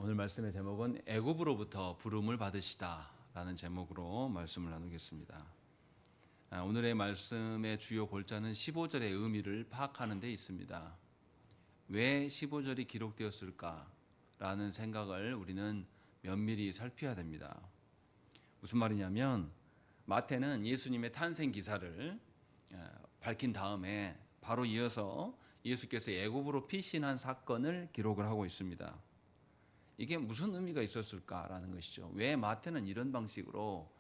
오늘 말씀의 제목은 애굽으로부터 부름을 받으시다라는 제목으로 말씀을 나누겠습니다. 오늘의 말씀의 주요 골자는 15절의 의미를 파악하는 데 있습니다. 왜 15절이 기록되었을까라는 생각을 우리는 면밀히 살펴야 됩니다. 무슨 말이냐면 마태는 예수님의 탄생 기사를 밝힌 다음에 바로 이어서 예수께서 애굽으로 피신한 사건을 기록을 하고 있습니다. 이게 무슨 의미가 있었을까라는 것이죠. 왜 마태는 이런 방식으로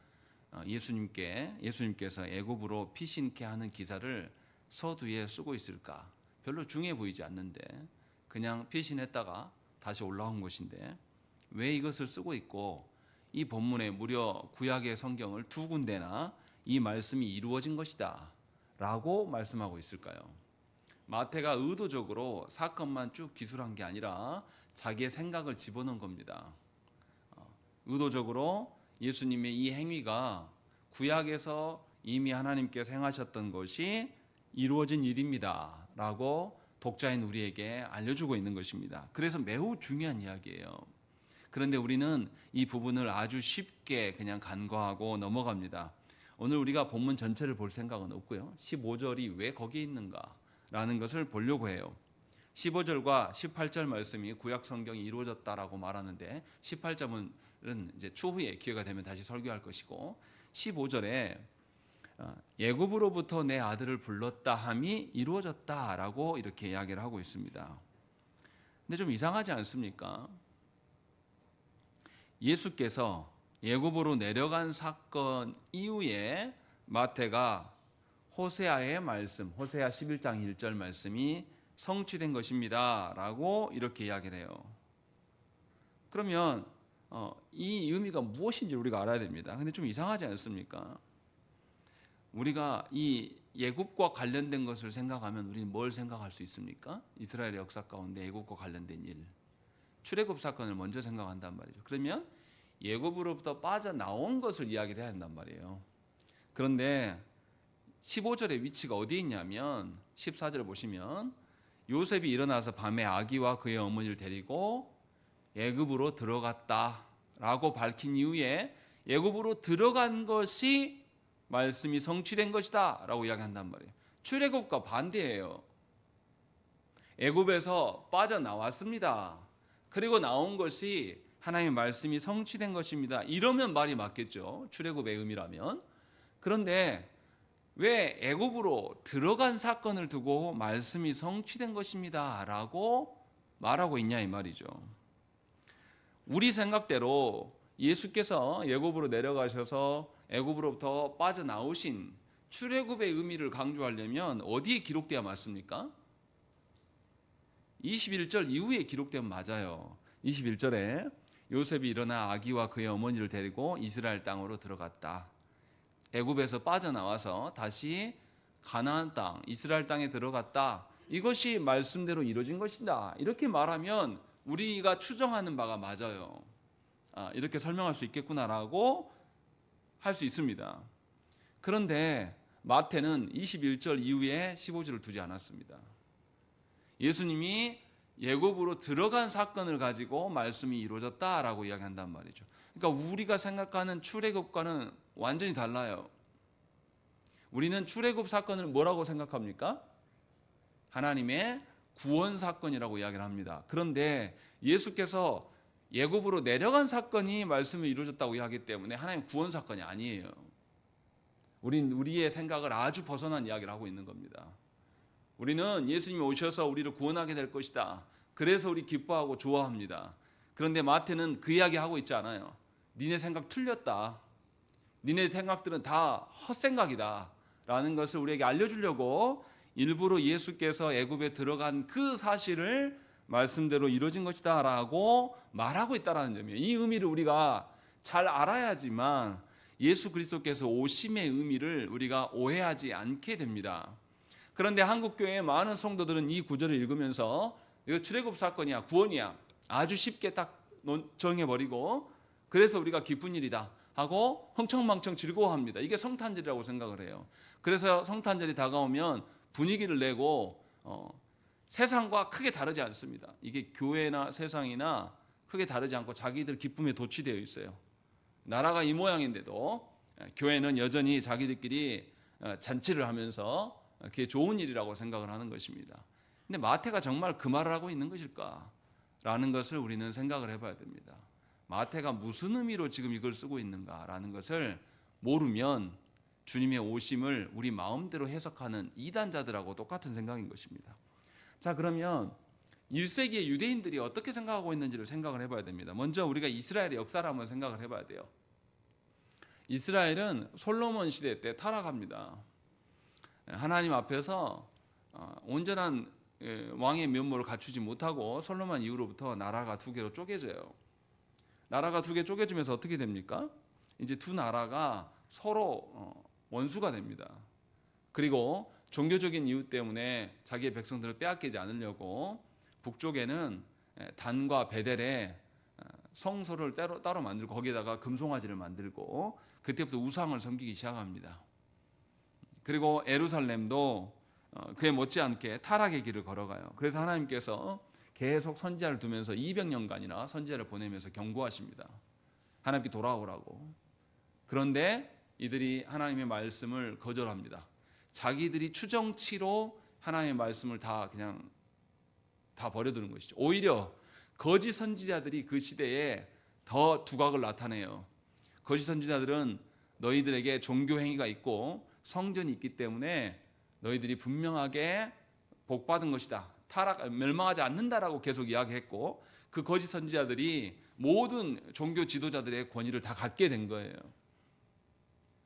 예수님께서 애굽으로 피신케 하는 기사를 서두에 쓰고 있을까? 별로 중요해 보이지 않는데 그냥 피신했다가 다시 올라온 것인데 왜 이것을 쓰고 있고 이 본문에 무려 구약의 성경을 두 군데나 이 말씀이 이루어진 것이다 라고 말씀하고 있을까요? 마태가 의도적으로 사건만 쭉 기술한 게 아니라 자기의 생각을 집어넣은 겁니다. 의도적으로 예수님의 이 행위가 구약에서 이미 하나님께서 행하셨던 것이 이루어진 일입니다 라고 독자인 우리에게 알려주고 있는 것입니다. 그래서 매우 중요한 이야기예요. 그런데 우리는 이 부분을 아주 쉽게 그냥 간과하고 넘어갑니다. 오늘 우리가 본문 전체를 볼 생각은 없고요. 15절이 왜 거기에 있는가 라는 것을 보려고 해요. 15절과 18절 말씀이 구약 성경이 이루어졌다라고 말하는데 18절은 이제 추후에 기회가 되면 다시 설교할 것이고 15절에 애굽으로부터 내 아들을 불렀다 함이 이루어졌다라고 이렇게 이야기를 하고 있습니다. 근데 좀 이상하지 않습니까? 예수께서 애굽으로 내려간 사건 이후에 마태가 호세아의 말씀, 호세아 11장 1절 말씀이 성취된 것입니다 라고 이렇게 이야기를 해요. 그러면 이 의미가 무엇인지 우리가 알아야 됩니다. 근데 좀 이상하지 않습니까? 우리가 이 애굽과 관련된 것을 생각하면 우리는 뭘 생각할 수 있습니까? 이스라엘의 역사 가운데 애굽과 관련된 일, 출애굽 사건을 먼저 생각한단 말이죠. 그러면 애굽으로부터 빠져나온 것을 이야기를 해야 한단 말이에요. 그런데 15절의 위치가 어디에 있냐면 14절 보시면 요셉이 일어나서 밤에 아기와 그의 어머니를 데리고 애굽으로 들어갔다라고 밝힌 이후에 애굽으로 들어간 것이 말씀이 성취된 것이다라고 이야기한단 말이에요. 출애굽과 반대예요. 애굽에서 빠져나왔습니다. 그리고 나온 것이 하나님의 말씀이 성취된 것입니다. 이러면 말이 맞겠죠. 출애굽의 의미라면. 그런데 왜 애굽으로 들어간 사건을 두고 말씀이 성취된 것입니다 라고 말하고 있냐 이 말이죠. 우리 생각대로 예수께서 애굽으로 내려가셔서 애굽으로부터 빠져나오신 출애굽의 의미를 강조하려면 어디에 기록돼야 맞습니까? 21절 이후에 기록되면 맞아요. 21절에 요셉이 일어나 아기와 그의 어머니를 데리고 이스라엘 땅으로 들어갔다. 애굽에서 빠져나와서 다시 가나안 땅, 이스라엘 땅에 들어갔다. 이것이 말씀대로 이루어진 것이다. 이렇게 말하면 우리가 추정하는 바가 맞아요. 이렇게 설명할 수 있겠구나라고 할 수 있습니다. 그런데 마태는 21절 이후에 15절을 두지 않았습니다. 예수님이 애굽으로 들어간 사건을 가지고 말씀이 이루어졌다라고 이야기한단 말이죠. 그러니까 우리가 생각하는 출애굽과는 완전히 달라요. 우리는 출애굽 사건을 뭐라고 생각합니까? 하나님의 구원 사건이라고 이야기를 합니다. 그런데 예수께서 애굽으로 내려간 사건이 말씀을 이루어졌다고 이야기하기 때문에 하나님 구원 사건이 아니에요. 우리의 생각을 아주 벗어난 이야기를 하고 있는 겁니다. 우리는 예수님이 오셔서 우리를 구원하게 될 것이다. 그래서 우리 기뻐하고 좋아합니다. 그런데 마태는 그 이야기 하고 있지 않아요. 니네 생각 틀렸다. 니네 생각들은 다 헛생각이다 라는 것을 우리에게 알려주려고 일부러 예수께서 애굽에 들어간 그 사실을 말씀대로 이루어진 것이다 라고 말하고 있다는 점이에요. 이 의미를 우리가 잘 알아야지만 예수 그리스도께서 오심의 의미를 우리가 오해하지 않게 됩니다. 그런데 한국교회의 많은 성도들은 이 구절을 읽으면서 이거 출애굽 사건이야, 구원이야 아주 쉽게 딱 정해버리고 그래서 우리가 기쁜 일이다 하고 흥청망청 즐거워합니다. 이게 성탄절이라고 생각을 해요. 그래서 성탄절이 다가오면 분위기를 내고 세상과 크게 다르지 않습니다. 이게 교회나 세상이나 크게 다르지 않고 자기들 기쁨에 도취되어 있어요. 나라가 이 모양인데도 교회는 여전히 자기들끼리 잔치를 하면서 그게 좋은 일이라고 생각을 하는 것입니다. 근데 마태가 정말 그 말을 하고 있는 것일까라는 것을 우리는 생각을 해봐야 됩니다. 마태가 무슨 의미로 지금 이걸 쓰고 있는가라는 것을 모르면 주님의 오심을 우리 마음대로 해석하는 이단자들하고 똑같은 생각인 것입니다. 자, 그러면 1세기의 유대인들이 어떻게 생각하고 있는지를 생각을 해봐야 됩니다. 먼저 우리가 이스라엘의 역사를 한번 생각을 해봐야 돼요. 이스라엘은 솔로몬 시대 때 타락합니다. 하나님 앞에서 온전한 왕의 면모를 갖추지 못하고 솔로몬 이후로부터 나라가 두 개로 쪼개져요. 나라가 두 개 쪼개지면서 어떻게 됩니까? 이제 두 나라가 서로 원수가 됩니다. 그리고 종교적인 이유 때문에 자기의 백성들을 빼앗기지 않으려고 북쪽에는 단과 베델에 성소를 따로 만들고 거기에다가 금송아지를 만들고 그때부터 우상을 섬기기 시작합니다. 그리고 예루살렘도 그에 못지않게 타락의 길을 걸어가요. 그래서 하나님께서 계속 선지자를 두면서 200년간이나 선지자를 보내면서 경고하십니다. 하나님께 돌아오라고. 그런데 이들이 하나님의 말씀을 거절합니다. 자기들이 추정치로 하나님의 말씀을 다 버려두는 것이죠. 오히려 거짓 선지자들이 그 시대에 더 두각을 나타내요. 거짓 선지자들은 너희들에게 종교 행위가 있고 성전이 있기 때문에 너희들이 분명하게 복받은 것이다. 멸망하지 않는다라고 계속 이야기했고 그 거짓 선지자들이 모든 종교 지도자들의 권위를 다 갖게 된 거예요.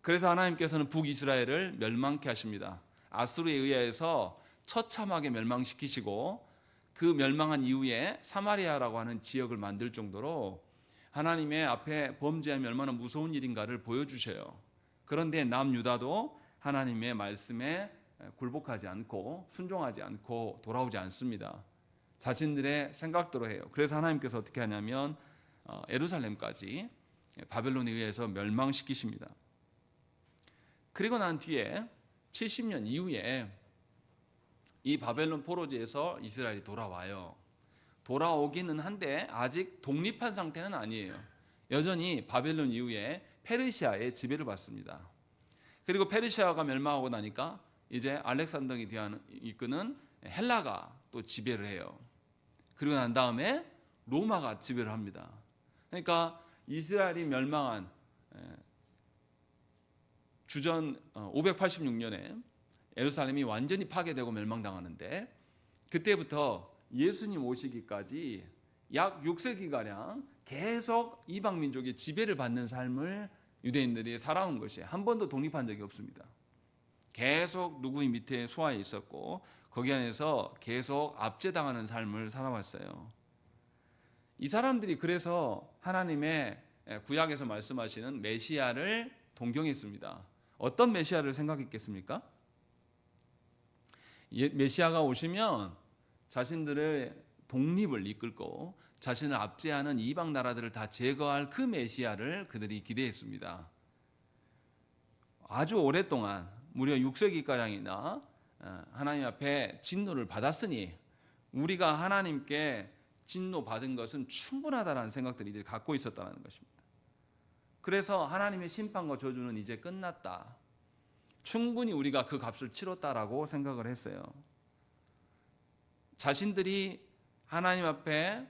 그래서 하나님께서는 북이스라엘을 멸망케 하십니다. 아수르에 의해서 처참하게 멸망시키시고 그 멸망한 이후에 사마리아라고 하는 지역을 만들 정도로 하나님의 앞에 범죄하면 얼마나 무서운 일인가를 보여주셔요. 그런데 남유다도 하나님의 말씀에 굴복하지 않고 순종하지 않고 돌아오지 않습니다. 자신들의 생각대로 해요. 그래서 하나님께서 어떻게 하냐면 예루살렘까지 바벨론에 의해서 멸망시키십니다. 그리고 난 뒤에 70년 이후에 이 바벨론 포로지에서 이스라엘이 돌아와요. 돌아오기는 한데 아직 독립한 상태는 아니에요. 여전히 바벨론 이후에 페르시아의 지배를 받습니다. 그리고 페르시아가 멸망하고 나니까 이제 알렉산더가 이끄는 헬라가 또 지배를 해요. 그리고 난 다음에 로마가 지배를 합니다. 그러니까 이스라엘이 멸망한 주전 586년에 예루살렘이 완전히 파괴되고 멸망당하는데 그때부터 예수님 오시기까지 약 6세기가량 계속 이방 민족의 지배를 받는 삶을 유대인들이 살아온 것이에요. 한 번도 독립한 적이 없습니다. 계속 누구의 밑에 수하에 있었고 거기 안에서 계속 압제당하는 삶을 살아왔어요. 이 사람들이 그래서 하나님의 구약에서 말씀하시는 메시아를 동경했습니다. 어떤 메시아를 생각했겠습니까? 메시아가 오시면 자신들의 독립을 이끌고 자신을 압제하는 이방 나라들을 다 제거할 그 메시아를 그들이 기대했습니다. 아주 오랫동안 무려 6세기가량이나 하나님 앞에 진노를 받았으니 우리가 하나님께 진노받은 것은 충분하다는 생각들을 이들이 갖고 있었다는 것입니다. 그래서 하나님의 심판과 저주는 이제 끝났다. 충분히 우리가 그 값을 치렀다라고 생각을 했어요. 자신들이 하나님 앞에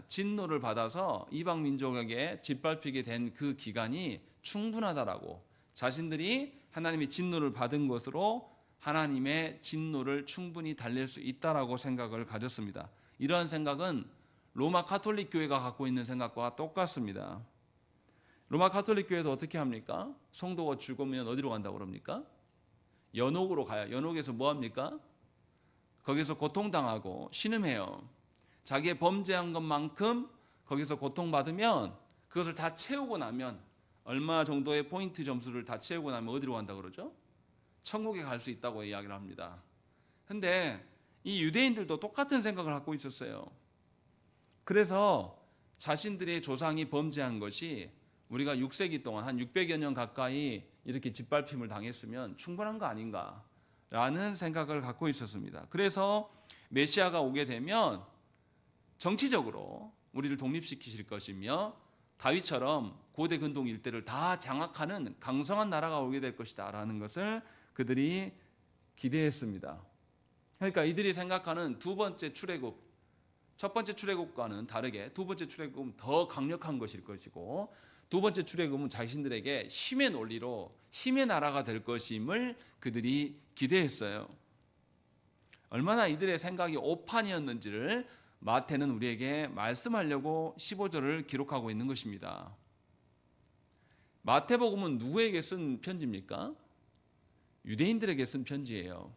진노를 받아서 이방 민족에게 짓밟히게 된 그 기간이 충분하다라고 자신들이 하나님의 진노를 받은 것으로 하나님의 진노를 충분히 달랠 수 있다라고 생각을 가졌습니다. 이러한 생각은 로마 가톨릭 교회가 갖고 있는 생각과 똑같습니다. 로마 가톨릭 교회도 어떻게 합니까? 성도가 죽으면 어디로 간다고 그럽니까? 연옥으로 가요. 연옥에서 뭐 합니까? 거기서 고통당하고 신음해요. 자기의 범죄한 것만큼 거기서 고통받으면 그것을 다 채우고 나면 얼마 정도의 포인트 점수를 다 채우고 나면 어디로 간다고 그러죠? 천국에 갈 수 있다고 이야기를 합니다. 근데 이 유대인들도 똑같은 생각을 갖고 있었어요. 그래서 자신들의 조상이 범죄한 것이 우리가 6세기 동안 한 600여 년 가까이 이렇게 짓밟힘을 당했으면 충분한 거 아닌가라는 생각을 갖고 있었습니다. 그래서 메시아가 오게 되면 정치적으로 우리를 독립시키실 것이며 다윗처럼 고대 근동 일대를 다 장악하는 강성한 나라가 오게 될 것이다 라는 것을 그들이 기대했습니다. 그러니까 이들이 생각하는 두 번째 출애굽, 첫 번째 출애굽과는 다르게 두 번째 출애굽은 더 강력한 것일 것이고, 두 번째 출애굽은 자신들에게 힘의 논리로 힘의 나라가 될 것임을 그들이 기대했어요. 얼마나 이들의 생각이 오판이었는지를 마태는 우리에게 말씀하려고 15절을 기록하고 있는 것입니다. 마태복음은 누구에게 쓴 편지입니까? 유대인들에게 쓴 편지예요.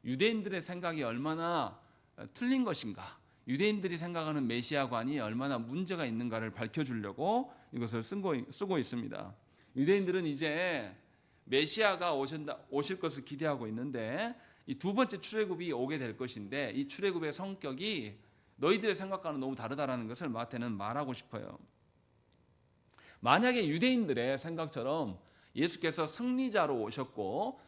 유대인들의 생각이 얼마나 틀린 것인가, 유대인들이 생각하는 메시아관이 얼마나 문제가 있는가를 밝혀주려고 이것을 쓰고 있습니다. 유대인들은 이제 메시아가 오실 것을 기대하고 있는데, 이 두 번째 출애굽이 오게 될 것인데 이 출애굽의 성격이 너희들의 생각과는 너무 다르다라는 것을 마태는 말하고 싶어요. 만약에 유대인들의 생각처럼 예수께서 승리자로 오셨고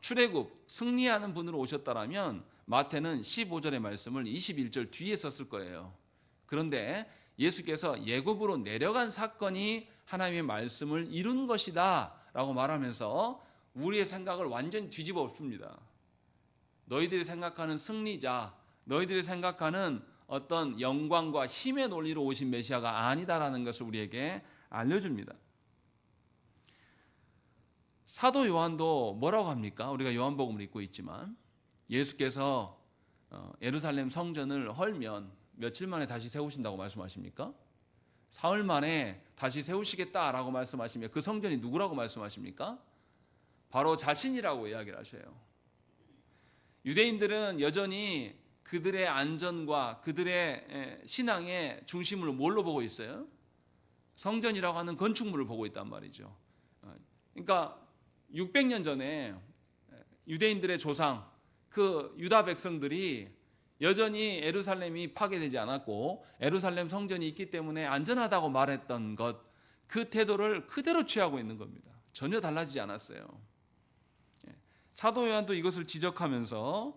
출애굽 승리하는 분으로 오셨다라면 마태는 15절의 말씀을 21절 뒤에 썼을 거예요. 그런데 예수께서 예굽으로 내려간 사건이 하나님의 말씀을 이룬 것이다 라고 말하면서 우리의 생각을 완전히 뒤집어 엎습니다. 너희들이 생각하는 승리자, 너희들이 생각하는 어떤 영광과 힘의 논리로 오신 메시아가 아니다라는 것을 우리에게 알려줍니다. 사도 요한도 뭐라고 합니까? 우리가 요한복음을 읽고 있지만 예수께서 예루살렘 성전을 헐면 며칠 만에 다시 세우신다고 말씀하십니까? 사흘 만에 다시 세우시겠다라고 말씀하시며 그 성전이 누구라고 말씀하십니까? 바로 자신이라고 이야기를 하셔요. 유대인들은 여전히 그들의 안전과 그들의 신앙의 중심을 뭘로 보고 있어요? 성전이라고 하는 건축물을 보고 있단 말이죠. 그러니까 600년 전에 유대인들의 조상, 그 유다 백성들이 여전히 예루살렘이 파괴되지 않았고 예루살렘 성전이 있기 때문에 안전하다고 말했던 것, 그 태도를 그대로 취하고 있는 겁니다. 전혀 달라지지 않았어요. 사도 요한도 이것을 지적하면서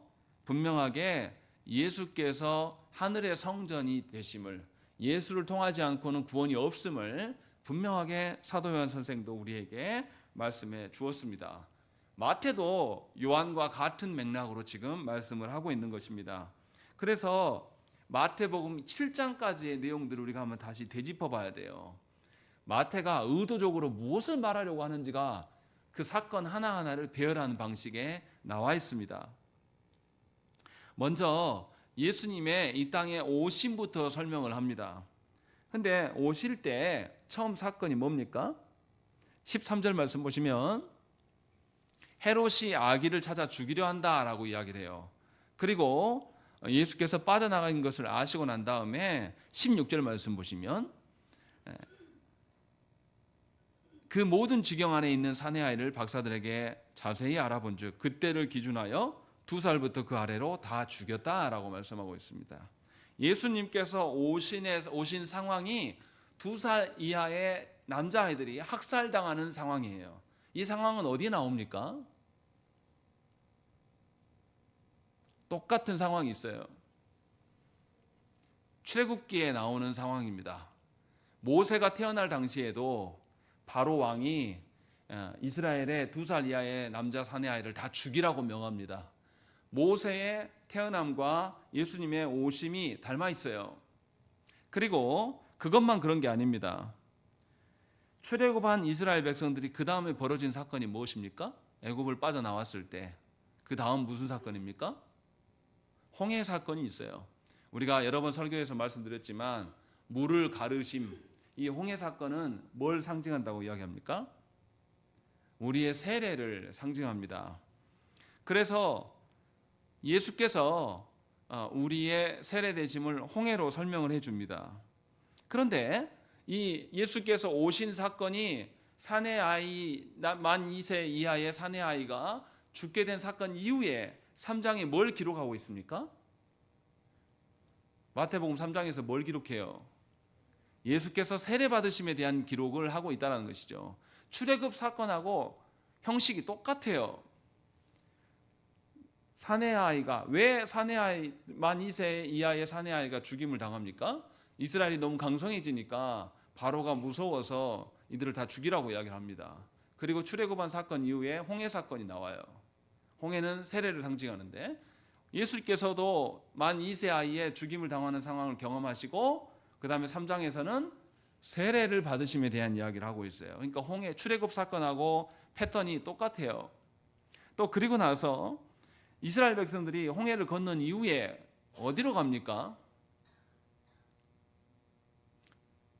분명하게 예수께서 하늘의 성전이 되심을, 예수를 통하지 않고는 구원이 없음을 분명하게 사도 요한 선생도 우리에게 말씀해 주었습니다. 마태도 요한과 같은 맥락으로 지금 말씀을 하고 있는 것입니다. 그래서 마태복음 7장까지의 내용들을 우리가 한번 다시 되짚어 봐야 돼요. 마태가 의도적으로 무엇을 말하려고 하는지가 그 사건 하나하나를 배열하는 방식에 나와 있습니다. 먼저 예수님의 이 땅에 오심부터 설명을 합니다. 근데 오실 때 처음 사건이 뭡니까? 13절 말씀 보시면 헤롯이 아기를 찾아 죽이려 한다라고 이야기를 해요. 그리고 예수께서 빠져나간 것을 아시고 난 다음에 16절 말씀 보시면 그 모든 지경 안에 있는 사내 아이를 박사들에게 자세히 알아본 즉 그때를 기준하여 2살부터 그 아래로 다 죽였다라고 말씀하고 있습니다. 예수님께서 오신 상황이 2살 이하의 남자아이들이 학살당하는 상황이에요. 이 상황은 어디에 나옵니까? 똑같은 상황이 있어요. 출애굽기에 나오는 상황입니다. 모세가 태어날 당시에도 바로 왕이 이스라엘의 2살 이하의 남자 사내 아이를 다 죽이라고 명합니다. 모세의 태어남과 예수님의 오심이 닮아 있어요. 그리고 그것만 그런 게 아닙니다. 출애굽한 이스라엘 백성들이 그 다음에 벌어진 사건이 무엇입니까? 애굽을 빠져나왔을 때 그 다음 무슨 사건입니까? 홍해 사건이 있어요. 우리가 여러 번 설교에서 말씀드렸지만 물을 가르심, 이 홍해 사건은 뭘 상징한다고 이야기합니까? 우리의 세례를 상징합니다. 그래서 예수께서 우리의 세례되심을 홍해로 설명을 해줍니다. 그런데 이 예수께서 오신 사건이 사내 아이 만 2세 이하의 사내 아이가 죽게 된 사건 이후에 3장에 뭘 기록하고 있습니까? 마태복음 3장에서 뭘 기록해요? 예수께서 세례 받으심에 대한 기록을 하고 있다는 것이죠. 출애굽 사건하고 형식이 똑같아요. 사내 아이가 왜 사내 아이 만 2세 이하의 사내 아이가 죽임을 당합니까? 이스라엘이 너무 강성해지니까 바로가 무서워서 이들을 다 죽이라고 이야기를 합니다. 그리고 출애굽한 사건 이후에 홍해 사건이 나와요. 홍해는 세례를 상징하는데 예수께서도 만 2세 아이의 죽임을 당하는 상황을 경험하시고 그 다음에 3장에서는 세례를 받으심에 대한 이야기를 하고 있어요. 그러니까 홍해 출애굽 사건하고 패턴이 똑같아요. 또 그리고 나서 이스라엘 백성들이 홍해를 건넌 이후에 어디로 갑니까?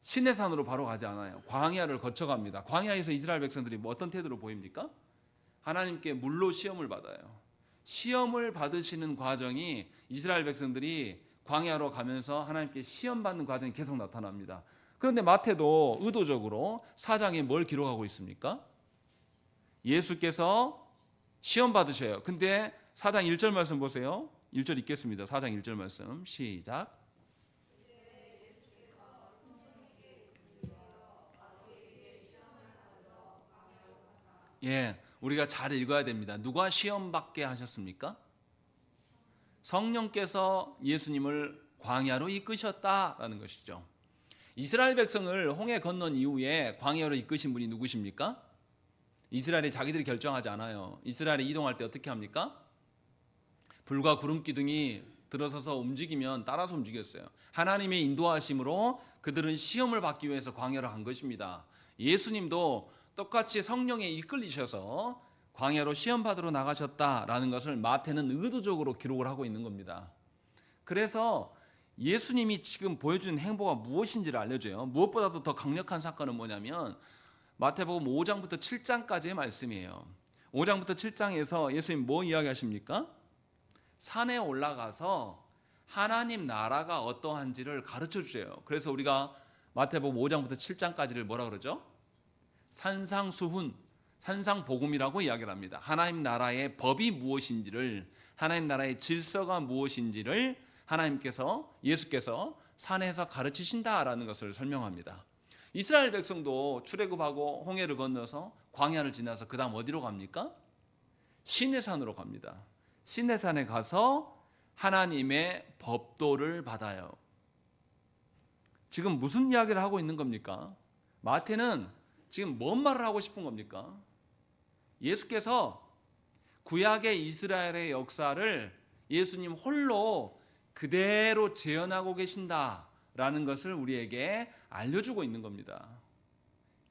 시내산으로 바로 가지 않아요. 광야를 거쳐갑니다. 광야에서 이스라엘 백성들이 뭐 어떤 태도로 보입니까? 하나님께 물로 시험을 받아요. 시험을 받으시는 과정이 이스라엘 백성들이 광야로 가면서 하나님께 시험받는 과정이 계속 나타납니다. 그런데 마태도 의도적으로 4장에 뭘 기록하고 있습니까? 예수께서 시험 받으셔요. 근데 4장 1절 말씀 보세요. 1절 읽겠습니다. 4장 1절 말씀 시작. 예, 우리가 잘 읽어야 됩니다. 누가 시험 받게 하셨습니까? 성령께서 예수님을 광야로 이끄셨다라는 것이죠. 이스라엘 백성을 홍해 건넌 이후에 광야로 이끄신 분이 누구십니까? 이스라엘이 자기들이 결정하지 않아요. 이스라엘이 이동할 때 어떻게 합니까? 불과 구름 기둥이 들어서서 움직이면 따라서 움직였어요. 하나님의 인도하심으로 그들은 시험을 받기 위해서 광야로 간 것입니다. 예수님도 똑같이 성령에 이끌리셔서 광야로 시험 받으러 나가셨다라는 것을 마태는 의도적으로 기록을 하고 있는 겁니다. 그래서 예수님이 지금 보여준 행보가 무엇인지를 알려줘요. 무엇보다도 더 강력한 사건은 뭐냐면 마태복음 5장부터 7장까지의 말씀이에요. 5장부터 7장에서 예수님 뭐 이야기하십니까? 산에 올라가서 하나님 나라가 어떠한지를 가르쳐 주세요. 그래서 우리가 마태복음 5장부터 7장까지를 뭐라 그러죠? 산상수훈, 산상복음이라고 이야기를 합니다. 하나님 나라의 법이 무엇인지를, 하나님 나라의 질서가 무엇인지를 하나님께서, 예수께서 산에서 가르치신다라는 것을 설명합니다. 이스라엘 백성도 출애굽하고 홍해를 건너서 광야를 지나서 그 다음 어디로 갑니까? 시내산으로 갑니다. 시내산에 가서 하나님의 법도를 받아요. 지금 무슨 이야기를 하고 있는 겁니까? 마태는 지금 뭔 말을 하고 싶은 겁니까? 예수께서 구약의 이스라엘의 역사를 예수님 홀로 그대로 재현하고 계신다라는 것을 우리에게 알려주고 있는 겁니다.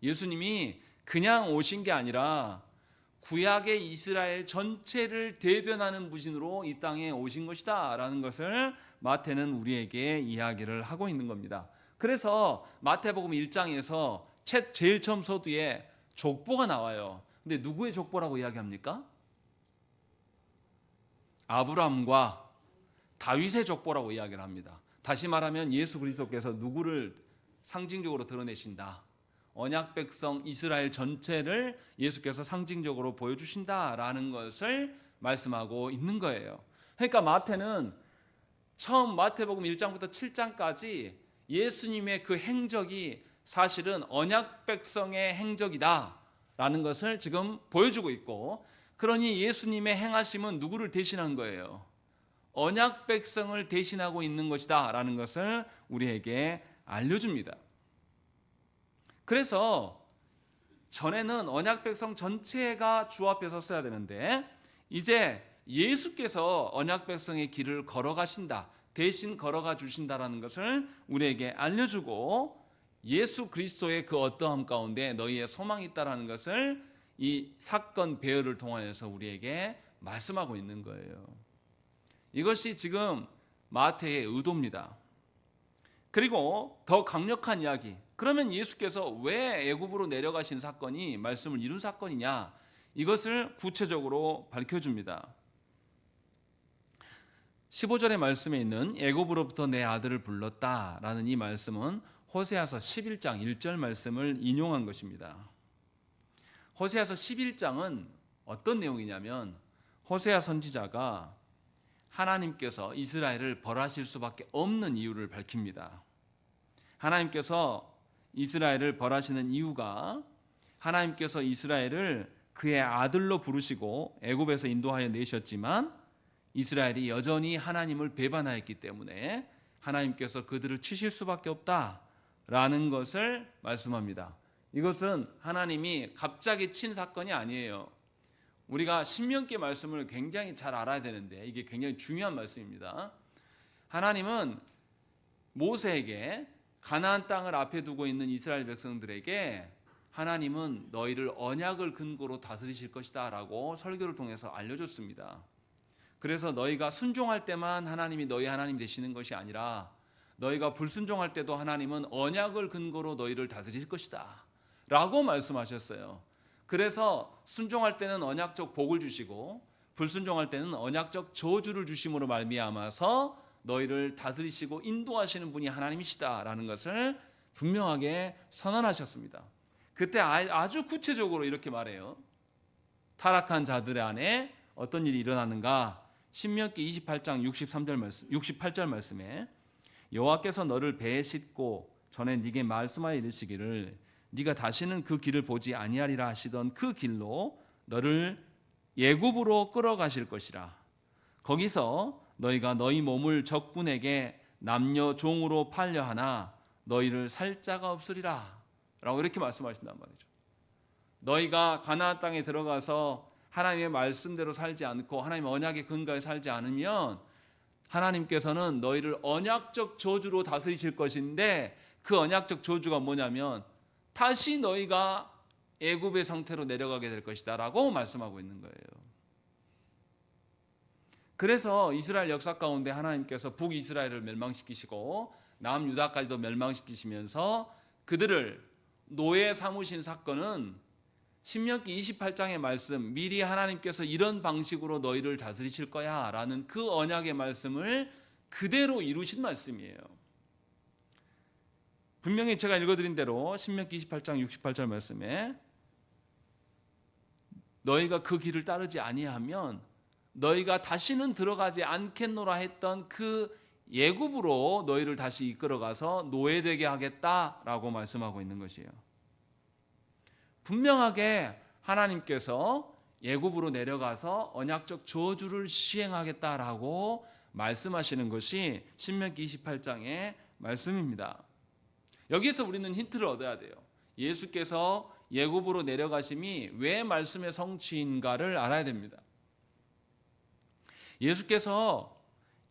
예수님이 그냥 오신 게 아니라 구약의 이스라엘 전체를 대변하는 분으로 이 땅에 오신 것이다 라는 것을 마태는 우리에게 이야기를 하고 있는 겁니다. 그래서 마태복음 1장에서 제일 처음 서두에 족보가 나와요. 근데 누구의 족보라고 이야기합니까? 아브라함과 다윗의 족보라고 이야기를 합니다. 다시 말하면 예수 그리스도께서 누구를 상징적으로 드러내신다. 언약 백성 이스라엘 전체를 예수께서 상징적으로 보여주신다라는 것을 말씀하고 있는 거예요. 그러니까 마태는 처음 마태복음 1장부터 7장까지 예수님의 그 행적이 사실은 언약 백성의 행적이다라는 것을 지금 보여주고 있고, 그러니 예수님의 행하심은 누구를 대신한 거예요? 언약 백성을 대신하고 있는 것이다라는 것을 우리에게 알려줍니다. 그래서 전에는 언약 백성 전체가 주 앞에 섰어야 되는데 이제 예수께서 언약 백성의 길을 걸어가신다, 대신 걸어가 주신다라는 것을 우리에게 알려주고, 예수 그리스도의 그 어떠함 가운데 너희의 소망이 있다라는 것을 이 사건 배열을 통하여서 우리에게 말씀하고 있는 거예요. 이것이 지금 마태의 의도입니다. 그리고 더 강력한 이야기, 그러면 예수께서 왜 애굽으로 내려가신 사건이 말씀을 이룬 사건이냐, 이것을 구체적으로 밝혀줍니다. 15절의 말씀에 있는 애굽으로부터 내 아들을 불렀다라는 이 말씀은 호세아서 11장 1절 말씀을 인용한 것입니다. 호세아서 11장은 어떤 내용이냐면 호세아 선지자가 하나님께서 이스라엘을 벌하실 수밖에 없는 이유를 밝힙니다. 하나님께서 이스라엘을 벌하시는 이유가 하나님께서 이스라엘을 그의 아들로 부르시고 애굽에서 인도하여 내셨지만 이스라엘이 여전히 하나님을 배반하였기 때문에 하나님께서 그들을 치실 수밖에 없다라는 것을 말씀합니다. 이것은 하나님이 갑자기 친 사건이 아니에요. 우리가 신명기 말씀을 굉장히 잘 알아야 되는데 이게 굉장히 중요한 말씀입니다. 하나님은 모세에게 가나안 땅을 앞에 두고 있는 이스라엘 백성들에게 하나님은 너희를 언약을 근거로 다스리실 것이다 라고 설교를 통해서 알려줬습니다. 그래서 너희가 순종할 때만 하나님이 너희 하나님 되시는 것이 아니라 너희가 불순종할 때도 하나님은 언약을 근거로 너희를 다스릴 것이다 라고 말씀하셨어요. 그래서 순종할 때는 언약적 복을 주시고 불순종할 때는 언약적 저주를 주심으로 말미암아서 너희를 다스리시고 인도하시는 분이 하나님이시다라는 것을 분명하게 선언하셨습니다. 그때 아주 구체적으로 이렇게 말해요. 타락한 자들 안에 어떤 일이 일어나는가? 신명기 28장 68절 말씀에 여호와께서 너를 배에 싣고 전에 네게 말씀하여 이르시기를 네가 다시는 그 길을 보지 아니하리라 하시던 그 길로 너를 예굽으로 끌어가실 것이라. 거기서 너희가 너희 몸을 적군에게 남녀 종으로 팔려 하나 너희를 살 자가 없으리라 라고 이렇게 말씀하신단 말이죠. 너희가 가나안 땅에 들어가서 하나님의 말씀대로 살지 않고 하나님의 언약의 근거에 살지 않으면 하나님께서는 너희를 언약적 저주로 다스리실 것인데 그 언약적 저주가 뭐냐면 다시 너희가 애굽의 상태로 내려가게 될 것이다 라고 말씀하고 있는 거예요. 그래서 이스라엘 역사 가운데 하나님께서 북이스라엘을 멸망시키시고 남유다까지도 멸망시키시면서 그들을 노예 삼으신 사건은 신명기 28장의 말씀, 미리 하나님께서 이런 방식으로 너희를 다스리실 거야 라는 그 언약의 말씀을 그대로 이루신 말씀이에요. 분명히 제가 읽어드린 대로 신명기 28장 68절 말씀에 너희가 그 길을 따르지 아니하면 너희가 다시는 들어가지 않겠노라 했던 그 예굽으로 너희를 다시 이끌어가서 노예되게 하겠다라고 말씀하고 있는 것이에요. 분명하게 하나님께서 예굽으로 내려가서 언약적 저주를 시행하겠다라고 말씀하시는 것이 신명기 28장의 말씀입니다. 여기서 우리는 힌트를 얻어야 돼요. 예수께서 예굽으로 내려가심이 왜 말씀의 성취인가를 알아야 됩니다. 예수께서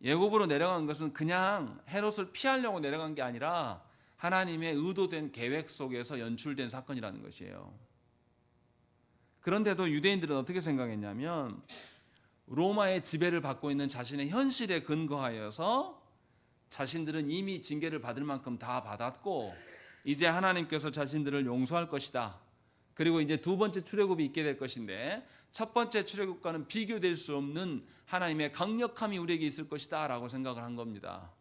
예굽으로 내려간 것은 그냥 헤롯을 피하려고 내려간 게 아니라 하나님의 의도된 계획 속에서 연출된 사건이라는 것이에요. 그런데도 유대인들은 어떻게 생각했냐면 로마의 지배를 받고 있는 자신의 현실에 근거하여서 자신들은 이미 징계를 받을 만큼 다 받았고 이제 하나님께서 자신들을 용서할 것이다. 그리고 이제 두 번째 출애굽이 있게 될 것인데 첫 번째 출애굽과는 비교될 수 없는 하나님의 강력함이 우리에게 있을 것이다 라고 생각을 한 겁니다.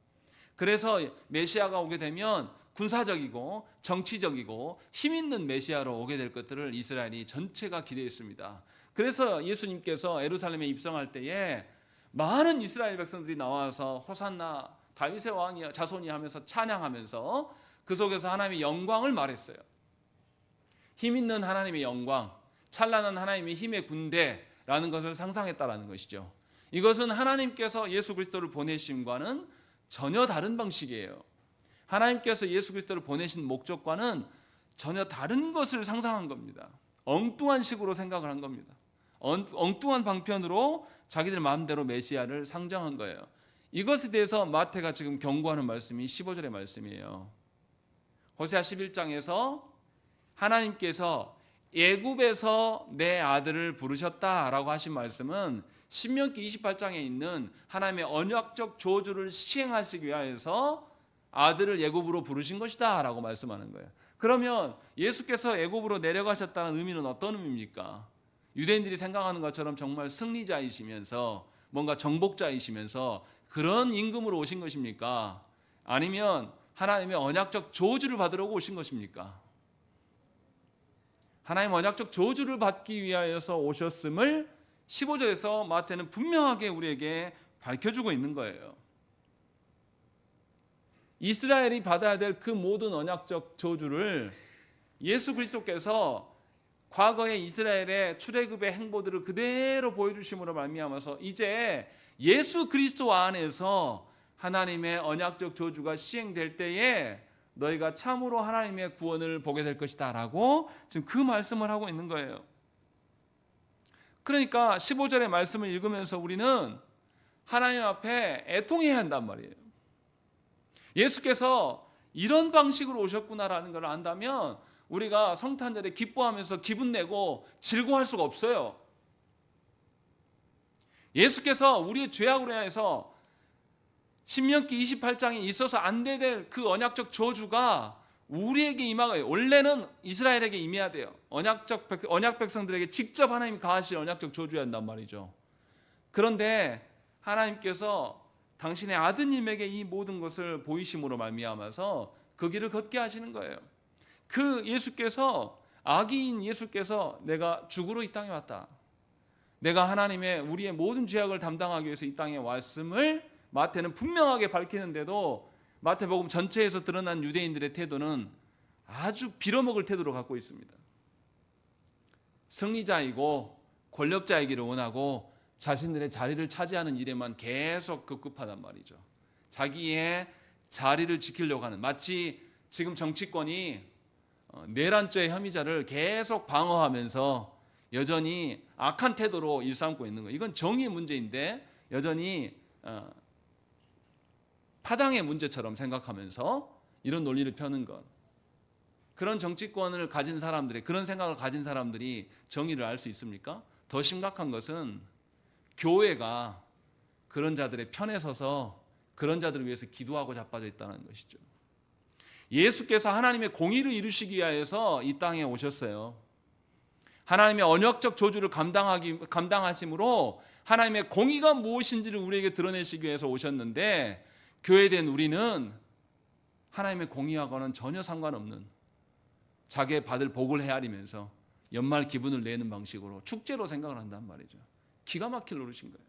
그래서 메시아가 오게 되면 군사적이고 정치적이고 힘 있는 메시아로 오게 될 것들을 이스라엘이 전체가 기대했습니다. 그래서 예수님께서 예루살렘에 입성할 때에 많은 이스라엘 백성들이 나와서 호산나 다윗의 왕이야 자손이 하면서 찬양하면서 그 속에서 하나님의 영광을 말했어요. 힘 있는 하나님의 영광, 찬란한 하나님의 힘의 군대라는 것을 상상했다라는 것이죠. 이것은 하나님께서 예수 그리스도를 보내심과는 전혀 다른 방식이에요. 하나님께서 예수 그리스도를 보내신 목적과는 전혀 다른 것을 상상한 겁니다. 엉뚱한 식으로 생각을 한 겁니다. 엉뚱한 방편으로 자기들 마음대로 메시아를 상정한 거예요. 이것에 대해서 마태가 지금 경고하는 말씀이 15절의 말씀이에요. 호세아 11장에서 하나님께서 예굽에서 내 아들을 부르셨다라고 하신 말씀은 신명기 28장에 있는 하나님의 언약적 저주를 시행하시기 위하여서 아들을 예굽으로 부르신 것이다 라고 말씀하는 거예요. 그러면 예수께서 예굽으로 내려가셨다는 의미는 어떤 의미입니까? 유대인들이 생각하는 것처럼 정말 승리자이시면서 뭔가 정복자이시면서 그런 임금으로 오신 것입니까? 아니면 하나님의 언약적 저주를 받으러 오신 것입니까? 하나님 언약적 저주를 받기 위하여서 오셨음을 15절에서 마태는 분명하게 우리에게 밝혀주고 있는 거예요. 이스라엘이 받아야 될 그 모든 언약적 저주를 예수 그리스도께서 과거의 이스라엘의 출애굽의 행보들을 그대로 보여주심으로 말미암아서 이제 예수 그리스도 안에서 하나님의 언약적 저주가 시행될 때에 너희가 참으로 하나님의 구원을 보게 될 것이다 라고 지금 그 말씀을 하고 있는 거예요. 그러니까 15절의 말씀을 읽으면서 우리는 하나님 앞에 애통해야 한단 말이에요. 예수께서 이런 방식으로 오셨구나라는 걸 안다면 우리가 성탄절에 기뻐하면서 기분 내고 즐거워할 수가 없어요. 예수께서 우리의 죄악으로 인해서 신명기 28장에 있어서 안 될 그 언약적 저주가 우리에게 임하고요. 원래는 이스라엘에게 임해야 돼요. 언약 백성들에게 직접 하나님이 가하실 언약적 저주야 한단 말이죠. 그런데 하나님께서 당신의 아드님에게 이 모든 것을 보이심으로 말미암아서 그 길을 걷게 하시는 거예요. 그 예수께서, 아기인 예수께서 내가 죽으러 이 땅에 왔다, 내가 하나님의 우리의 모든 죄악을 담당하기 위해서 이 땅에 왔음을 마태는 분명하게 밝히는데도 마태복음 전체에서 드러난 유대인들의 태도는 아주 빌어먹을 태도를 갖고 있습니다. 승리자이고 권력자이기를 원하고 자신들의 자리를 차지하는 일에만 계속 급급하단 말이죠. 자기의 자리를 지키려고 하는, 마치 지금 정치권이 내란죄 혐의자를 계속 방어하면서 여전히 악한 태도로 일삼고 있는 거예요. 이건 정의의 문제인데 여전히 파당의 문제처럼 생각하면서 이런 논리를 펴는 것. 그런 정치권을 가진 사람들이, 그런 생각을 가진 사람들이 정의를 알 수 있습니까? 더 심각한 것은 교회가 그런 자들의 편에 서서 그런 자들을 위해서 기도하고 자빠져 있다는 것이죠. 예수께서 하나님의 공의를 이루시기 위해서 이 땅에 오셨어요. 하나님의 언약적 저주를 감당하심으로 하나님의 공의가 무엇인지를 우리에게 드러내시기 위해서 오셨는데, 교회된 우리는 하나님의 공의하고는 전혀 상관없는 자기의 받을 복을 헤아리면서 연말 기분을 내는 방식으로 축제로 생각을 한단 말이죠. 기가 막힐 노릇인 거예요.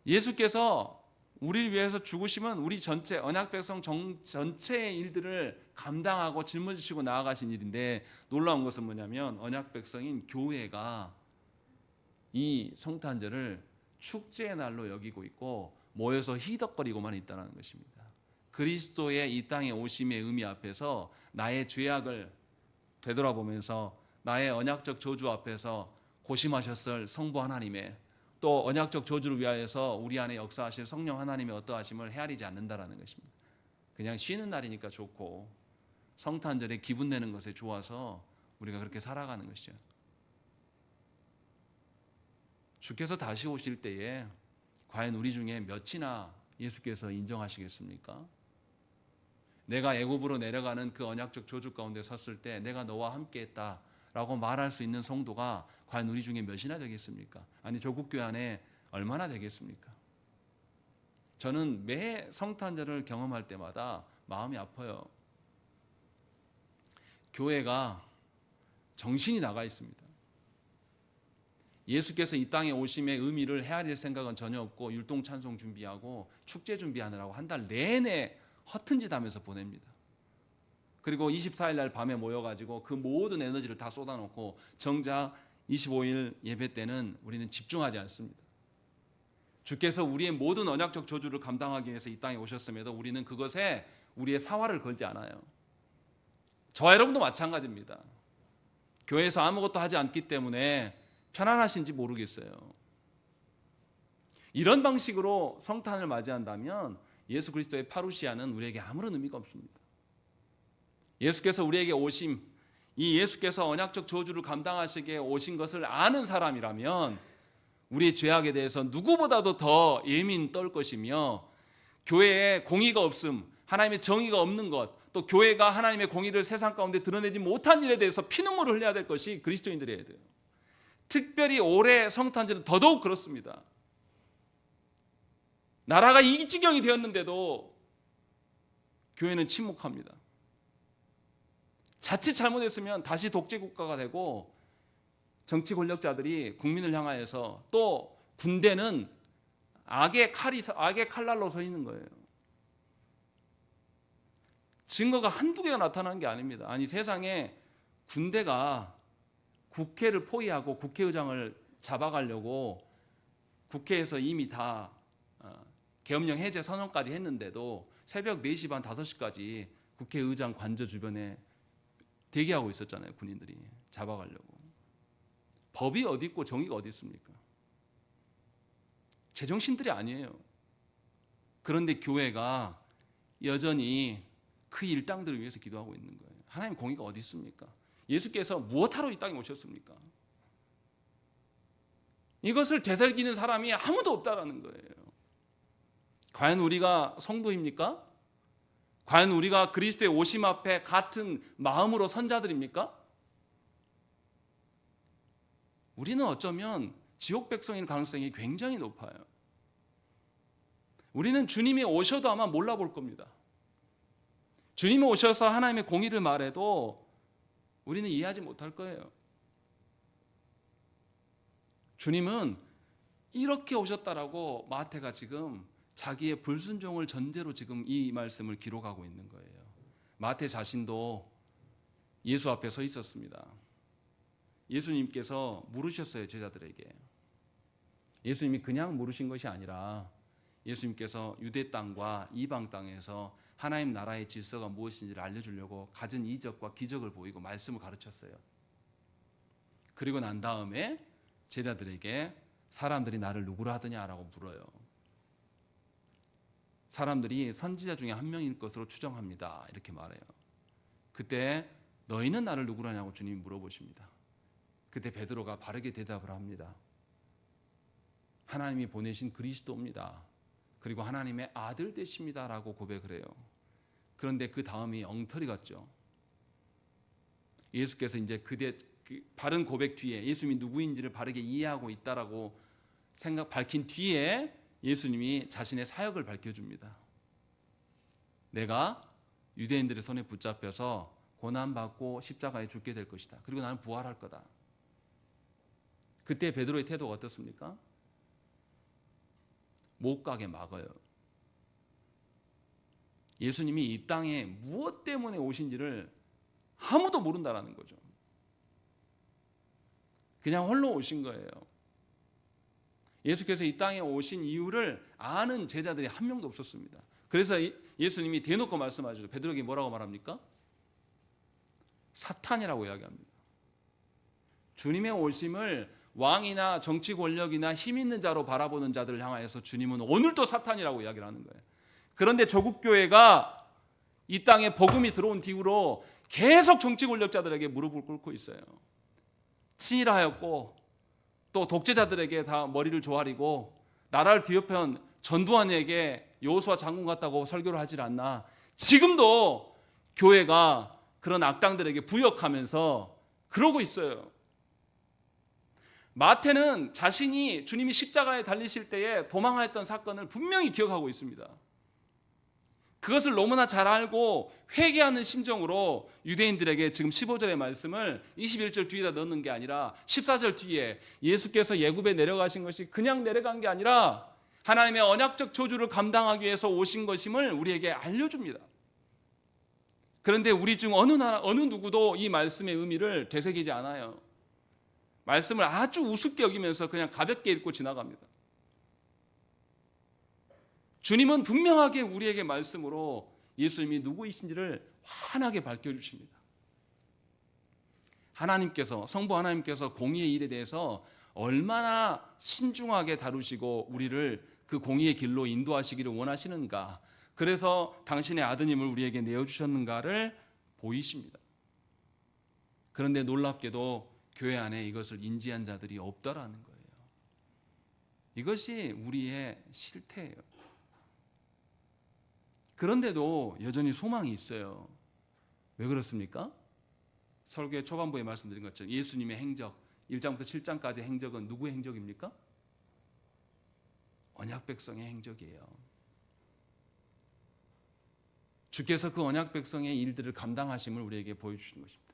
예수께서 우리를 위해서 죽으시면 우리 전체 언약 백성 전체의 일들을 감당하고 짊어지시고 나아가신 일인데, 놀라운 것은 뭐냐면 언약 백성인 교회가 이 성탄절을 축제의 날로 여기고 있고 모여서 희덕거리고만 있다는 것입니다. 그리스도의 이 땅에 오심의 의미 앞에서 나의 죄악을 되돌아보면서 나의 언약적 저주 앞에서 고심하셨을 성부 하나님의, 또 언약적 저주를 위하여서 우리 안에 역사하실 성령 하나님의 어떠하심을 헤아리지 않는다라는 것입니다. 그냥 쉬는 날이니까 좋고 성탄절에 기분 내는 것에 좋아서 우리가 그렇게 살아가는 것이죠. 주께서 다시 오실 때에 과연 우리 중에 몇이나 예수께서 인정하시겠습니까? 내가 애굽으로 내려가는 그 언약적 저주 가운데 섰을 때 내가 너와 함께 했다라고 말할 수 있는 성도가 과연 우리 중에 몇이나 되겠습니까? 아니, 조국교회 안에 얼마나 되겠습니까? 저는 매 성탄절을 경험할 때마다 마음이 아파요. 교회가 정신이 나가 있습니다. 예수께서 이 땅에 오심의 의미를 헤아릴 생각은 전혀 없고 율동 찬송 준비하고 축제 준비하느라고 한 달 내내 허튼 짓 하면서 보냅니다. 그리고 24일 날 밤에 모여가지고 그 모든 에너지를 다 쏟아놓고 정작 25일 예배 때는 우리는 집중하지 않습니다. 주께서 우리의 모든 언약적 저주를 감당하기 위해서 이 땅에 오셨음에도 우리는 그것에 우리의 사활을 걸지 않아요. 저와 여러분도 마찬가지입니다. 교회에서 아무것도 하지 않기 때문에 편안하신지 모르겠어요. 이런 방식으로 성탄을 맞이한다면 예수 그리스도의 파루시아는 우리에게 아무런 의미가 없습니다. 예수께서 우리에게 오심, 이 예수께서 언약적 저주를 감당하시기에 오신 것을 아는 사람이라면 우리의 죄악에 대해서 누구보다도 더 예민 떨 것이며, 교회에 공의가 없음, 하나님의 정의가 없는 것, 또 교회가 하나님의 공의를 세상 가운데 드러내지 못한 일에 대해서 피눈물을 흘려야 될 것이 그리스도인들이어야 돼요. 특별히 올해 성탄절은 더더욱 그렇습니다. 나라가 이 지경이 되었는데도 교회는 침묵합니다. 자칫 잘못했으면 다시 독재 국가가 되고 정치 권력자들이 국민을 향하여서, 또 군대는 악의 칼날로 서 있는 거예요. 증거가 한두 개가 나타나는 게 아닙니다. 아니, 세상에 군대가 국회를 포위하고 국회의장을 잡아가려고 국회에서 이미 다 계엄령 해제 선언까지 했는데도 새벽 4시 반 5시까지 국회의장 관저 주변에 대기하고 있었잖아요. 군인들이 잡아가려고. 법이 어디 있고 정의가 어디 있습니까? 제정신들이 아니에요. 그런데 교회가 여전히 그 일당들을 위해서 기도하고 있는 거예요. 하나님 공의가 어디 있습니까? 예수께서 무엇하러 이 땅에 오셨습니까? 이것을 되새기는 사람이 아무도 없다라는 거예요. 과연 우리가 성도입니까? 과연 우리가 그리스도의 오심 앞에 같은 마음으로 선 자들입니까? 우리는 어쩌면 지옥 백성일 가능성이 굉장히 높아요. 우리는 주님이 오셔도 아마 몰라볼 겁니다. 주님이 오셔서 하나님의 공의를 말해도 우리는 이해하지 못할 거예요. 주님은 이렇게 오셨다라고 마태가 지금 자기의 불순종을 전제로 지금 이 말씀을 기록하고 있는 거예요. 마태 자신도 예수 앞에 서 있었습니다. 예수님께서 물으셨어요, 제자들에게. 예수님이 그냥 물으신 것이 아니라 예수님께서 유대 땅과 이방 땅에서 하나님 나라의 질서가 무엇인지를 알려주려고 갖은 이적과 기적을 보이고 말씀을 가르쳤어요. 그리고 난 다음에 제자들에게 사람들이 나를 누구라 하더냐라고 물어요. 사람들이 선지자 중에 한 명일 것으로 추정합니다. 이렇게 말해요. 그때 너희는 나를 누구라 하냐고 주님이 물어보십니다. 그때 베드로가 바르게 대답을 합니다. 하나님이 보내신 그리스도입니다. 그리고 하나님의 아들 되십니다라고 고백을 해요. 그런데 그 다음이 엉터리 같죠. 예수께서 이제 그 바른 고백 뒤에 예수님이 누구인지를 바르게 이해하고 있다라고 밝힌 뒤에 예수님이 자신의 사역을 밝혀줍니다. 내가 유대인들의 손에 붙잡혀서 고난받고 십자가에 죽게 될 것이다. 그리고 나는 부활할 거다. 그때 베드로의 태도가 어떻습니까? 못 가게 막아요. 예수님이 이 땅에 무엇 때문에 오신지를 아무도 모른다라는 거죠. 그냥 홀로 오신 거예요. 예수께서 이 땅에 오신 이유를 아는 제자들이 한 명도 없었습니다. 그래서 예수님이 대놓고 말씀하시죠. 베드로에게 뭐라고 말합니까? 사탄이라고 이야기합니다. 주님의 오심을 왕이나 정치 권력이나 힘 있는 자로 바라보는 자들을 향하여서 주님은 오늘도 사탄이라고 이야기를 하는 거예요. 그런데 조국 교회가 이 땅에 복음이 들어온 뒤로 계속 정치 권력자들에게 무릎을 꿇고 있어요. 친일하였고 또 독재자들에게 다 머리를 조아리고 나라를 뒤엎은 전두환에게 여호수아 장군 같다고 설교를 하질 않나. 지금도 교회가 그런 악당들에게 부역하면서 그러고 있어요. 마태는 자신이 주님이 십자가에 달리실 때에 도망하였던 사건을 분명히 기억하고 있습니다. 그것을 너무나 잘 알고 회개하는 심정으로 유대인들에게 지금 15절의 말씀을 21절 뒤에다 넣는 게 아니라 14절 뒤에 예수께서 예굽에 내려가신 것이 그냥 내려간 게 아니라 하나님의 언약적 저주를 감당하기 위해서 오신 것임을 우리에게 알려줍니다. 그런데 우리 중 어느 누구도 이 말씀의 의미를 되새기지 않아요. 말씀을 아주 우습게 여기면서 그냥 가볍게 읽고 지나갑니다. 주님은 분명하게 우리에게 말씀으로 예수님이 누구이신지를 환하게 밝혀주십니다. 하나님께서, 성부 하나님께서 공의의 일에 대해서 얼마나 신중하게 다루시고 우리를 그 공의의 길로 인도하시기를 원하시는가, 그래서 당신의 아드님을 우리에게 내어주셨는가를 보이십니다. 그런데 놀랍게도 교회 안에 이것을 인지한 자들이 없다라는 거예요. 이것이 우리의 실태예요. 그런데도 여전히 소망이 있어요. 왜 그렇습니까? 설교의 초반부에 말씀드린 것처럼 예수님의 행적, 1장부터 7장까지의 행적은 누구의 행적입니까? 언약 백성의 행적이에요. 주께서 그 언약 백성의 일들을 감당하심을 우리에게 보여주시는 것입니다.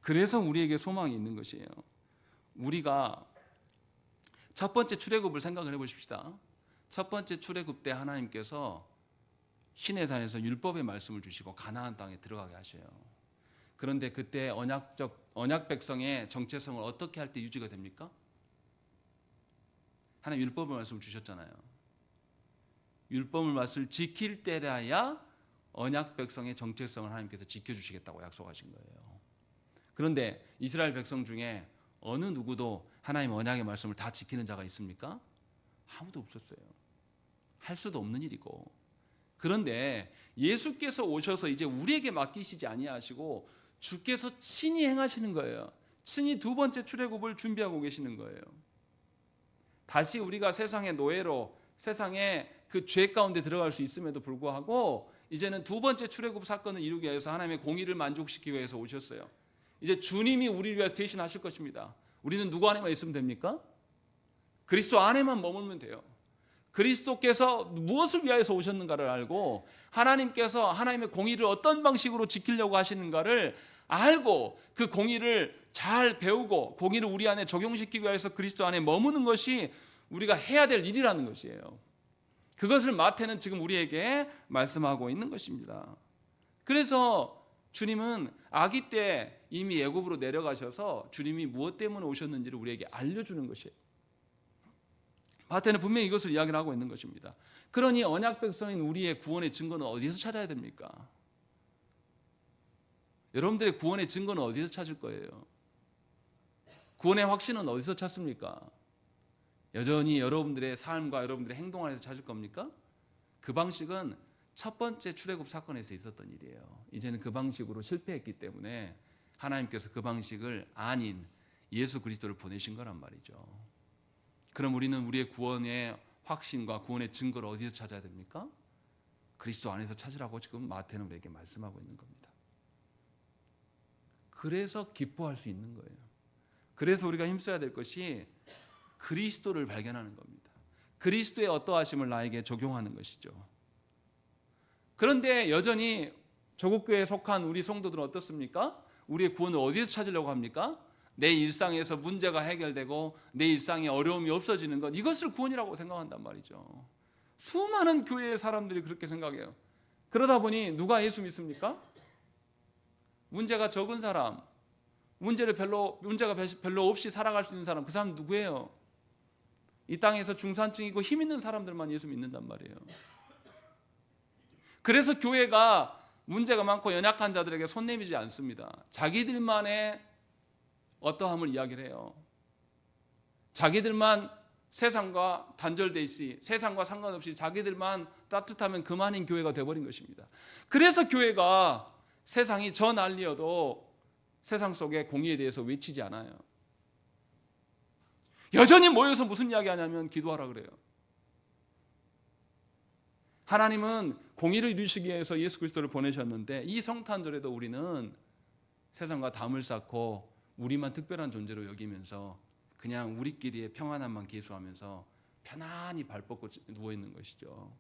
그래서 우리에게 소망이 있는 것이에요. 우리가 첫 번째 출애굽을 생각을 해보십시다. 첫 번째 출애굽 때 하나님께서 시내산에서 율법의 말씀을 주시고 가나안 땅에 들어가게 하셔요. 그런데 그때 언약 백성의 정체성을 어떻게 할 때 유지가 됩니까? 하나님 율법의 말씀을 주셨잖아요. 율법의 말씀을 지킬 때라야 언약 백성의 정체성을 하나님께서 지켜주시겠다고 약속하신 거예요. 그런데 이스라엘 백성 중에 어느 누구도 하나님 언약의 말씀을 다 지키는 자가 있습니까? 아무도 없었어요. 할 수도 없는 일이고. 그런데 예수께서 오셔서 이제 우리에게 맡기시지 아니하시고 주께서 친히 행하시는 거예요. 친히 두 번째 출애굽을 준비하고 계시는 거예요. 다시 우리가 세상의 노예로 세상의 그 죄 가운데 들어갈 수 있음에도 불구하고 이제는 두 번째 출애굽 사건을 이루기 위해서 하나님의 공의를 만족시키기 위해서 오셨어요. 이제 주님이 우리를 위해서 대신하실 것입니다. 우리는 누구 안에만 있으면 됩니까? 그리스도 안에만 머물면 돼요. 그리스도께서 무엇을 위하여서 오셨는가를 알고 하나님께서 하나님의 공의를 어떤 방식으로 지키려고 하시는가를 알고 그 공의를 잘 배우고 공의를 우리 안에 적용시키기 위해서 그리스도 안에 머무는 것이 우리가 해야 될 일이라는 것이에요. 그것을 마태는 지금 우리에게 말씀하고 있는 것입니다. 그래서 주님은 아기 때 이미 애굽으로 내려가셔서 주님이 무엇 때문에 오셨는지를 우리에게 알려주는 것이에요. 마태는 분명히 이것을 이야기를 하고 있는 것입니다. 그러니 언약 백성인 우리의 구원의 증거는 어디서 찾아야 됩니까? 여러분들의 구원의 증거는 어디서 찾을 거예요? 구원의 확신은 어디서 찾습니까? 여전히 여러분들의 삶과 여러분들의 행동 안에서 찾을 겁니까? 그 방식은 첫 번째 출애굽 사건에서 있었던 일이에요. 이제는 그 방식으로 실패했기 때문에 하나님께서 그 방식을 아닌 예수 그리스도를 보내신 거란 말이죠. 그럼 우리는 우리의 구원의 확신과 구원의 증거를 어디서 찾아야 됩니까? 그리스도 안에서 찾으라고 지금 마태는 우리에게 말씀하고 있는 겁니다. 그래서 기뻐할 수 있는 거예요. 그래서 우리가 힘써야 될 것이 그리스도를 발견하는 겁니다. 그리스도의 어떠하심을 나에게 적용하는 것이죠. 그런데 여전히 조국교회에 속한 우리 성도들은 어떻습니까? 우리의 구원을 어디서 찾으려고 합니까? 내 일상에서 문제가 해결되고 내 일상에 어려움이 없어지는 것, 이것을 구원이라고 생각한단 말이죠. 수많은 교회의 사람들이 그렇게 생각해요. 그러다 보니 누가 예수 믿습니까? 문제가 적은 사람, 문제가 별로 없이 살아갈 수 있는 사람, 그 사람 누구예요? 이 땅에서 중산층이고 힘 있는 사람들만 예수 믿는단 말이에요. 그래서 교회가 문제가 많고 연약한 자들에게 손 내미지 않습니다. 자기들만의 어떠함을 이야기를 해요. 자기들만 세상과 단절돼 있이 세상과 상관없이 자기들만 따뜻하면 그만인 교회가 되어버린 것입니다. 그래서 교회가 세상이 저 난리여도 세상 속의 공의에 대해서 외치지 않아요. 여전히 모여서 무슨 이야기 하냐면 기도하라 그래요. 하나님은 공의를 이루시기 위해서 예수 그리스도를 보내셨는데 이 성탄절에도 우리는 세상과 담을 쌓고 우리만 특별한 존재로 여기면서 그냥 우리끼리의 평안함만 계수하면서 편안히 발 뻗고 누워있는 것이죠.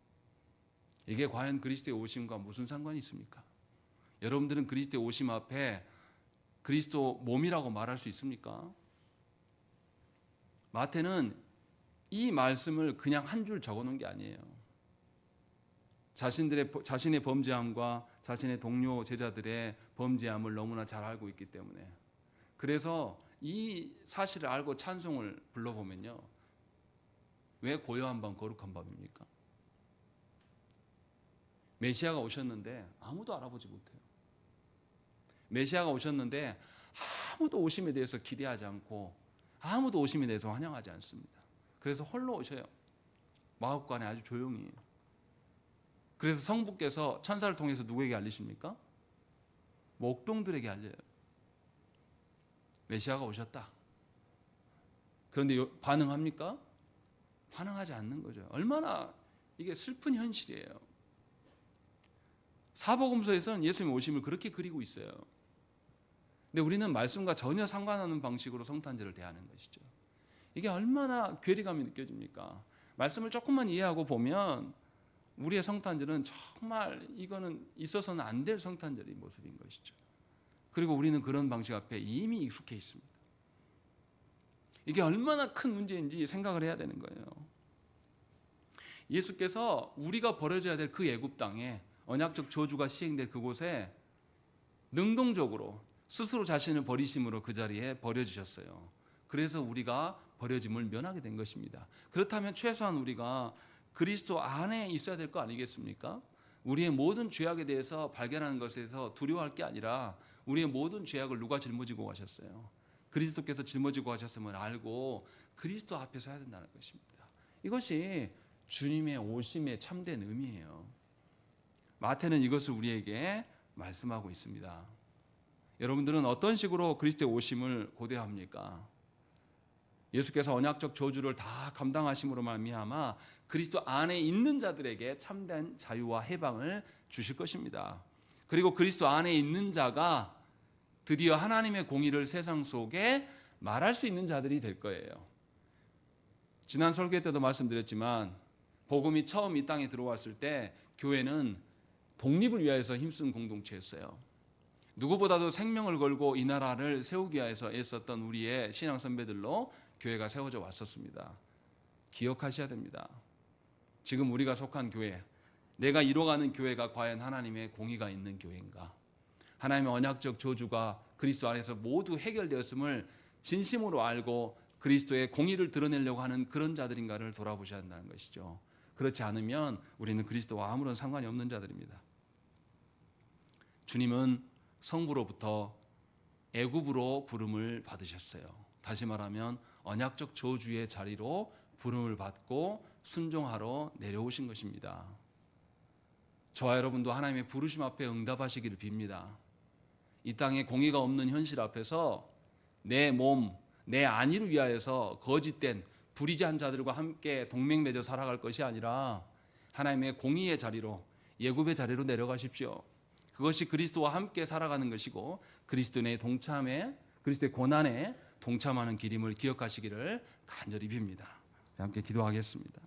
이게 과연 그리스도의 오심과 무슨 상관이 있습니까? 여러분들은 그리스도의 오심 앞에 그리스도 몸이라고 말할 수 있습니까? 마태는 이 말씀을 그냥 한 줄 적어놓은 게 아니에요. 자신의 범죄함과 자신의 동료 제자들의 범죄함을 너무나 잘 알고 있기 때문에, 그래서 이 사실을 알고 찬송을 불러보면요, 왜 고요한 밤 거룩한 밤입니까? 메시아가 오셨는데 아무도 알아보지 못해요. 메시아가 오셨는데 아무도 오심에 대해서 기대하지 않고 아무도 오심에 대해서 환영하지 않습니다. 그래서 홀로 오셔요. 마법관에 아주 조용히. 그래서 성부께서 천사를 통해서 누구에게 알리십니까? 목동들에게 알려요. 메시아가 오셨다. 그런데 반응합니까? 반응하지 않는 거죠. 얼마나 이게 슬픈 현실이에요. 사복음서에서는 예수님 오심을 그렇게 그리고 있어요. 근데 우리는 말씀과 전혀 상관없는 방식으로 성탄절을 대하는 것이죠. 이게 얼마나 괴리감이 느껴집니까? 말씀을 조금만 이해하고 보면 우리의 성탄절은 정말 이거는 있어서는 안 될 성탄절의 모습인 것이죠. 그리고 우리는 그런 방식 앞에 이미 익숙해 있습니다. 이게 얼마나 큰 문제인지 생각을 해야 되는 거예요. 예수께서 우리가 버려져야 될 그 애굽 땅에 언약적 저주가 시행될 그곳에 능동적으로 스스로 자신을 버리심으로 그 자리에 버려지셨어요. 그래서 우리가 버려짐을 면하게 된 것입니다. 그렇다면 최소한 우리가 그리스도 안에 있어야 될 거 아니겠습니까? 우리의 모든 죄악에 대해서 발견하는 것에서 두려워할 게 아니라 우리의 모든 죄악을 누가 짊어지고 가셨어요? 그리스도께서 짊어지고 가셨음을 알고 그리스도 앞에서 해야 된다는 것입니다. 이것이 주님의 오심의 참된 의미예요. 마태는 이것을 우리에게 말씀하고 있습니다. 여러분들은 어떤 식으로 그리스도의 오심을 고대합니까? 예수께서 언약적 저주를 다 감당하심으로 말미암아 그리스도 안에 있는 자들에게 참된 자유와 해방을 주실 것입니다. 그리고 그리스도 안에 있는 자가 드디어 하나님의 공의를 세상 속에 말할 수 있는 자들이 될 거예요. 지난 설교 때도 말씀드렸지만 복음이 처음 이 땅에 들어왔을 때 교회는 독립을 위하여서 힘쓴 공동체였어요. 누구보다도 생명을 걸고 이 나라를 세우기 위해서 애썼던 우리의 신앙 선배들로 교회가 세워져 왔었습니다. 기억하셔야 됩니다. 지금 우리가 속한 교회, 내가 이뤄가는 교회가 과연 하나님의 공의가 있는 교회인가? 하나님의 언약적 저주가 그리스도 안에서 모두 해결되었음을 진심으로 알고 그리스도의 공의를 드러내려고 하는 그런 자들인가를 돌아보셔야 한다는 것이죠. 그렇지 않으면 우리는 그리스도와 아무런 상관이 없는 자들입니다. 주님은 성부로부터 애굽으로 부름을 받으셨어요. 다시 말하면 언약적 저주의 자리로 부름을 받고 순종하러 내려오신 것입니다. 저와 여러분도 하나님의 부르심 앞에 응답하시기를 빕니다. 이 땅에 공의가 없는 현실 앞에서 내 몸, 내 안위를 위하여서 거짓된 불의한 자들과 함께 동맹 맺어 살아갈 것이 아니라 하나님의 공의의 자리로, 예굽의 자리로 내려가십시오. 그것이 그리스도와 함께 살아가는 것이고 그리스도의 동참에, 그리스도의 고난에 동참하는 길임을 기억하시기를 간절히 빕니다. 함께 기도하겠습니다.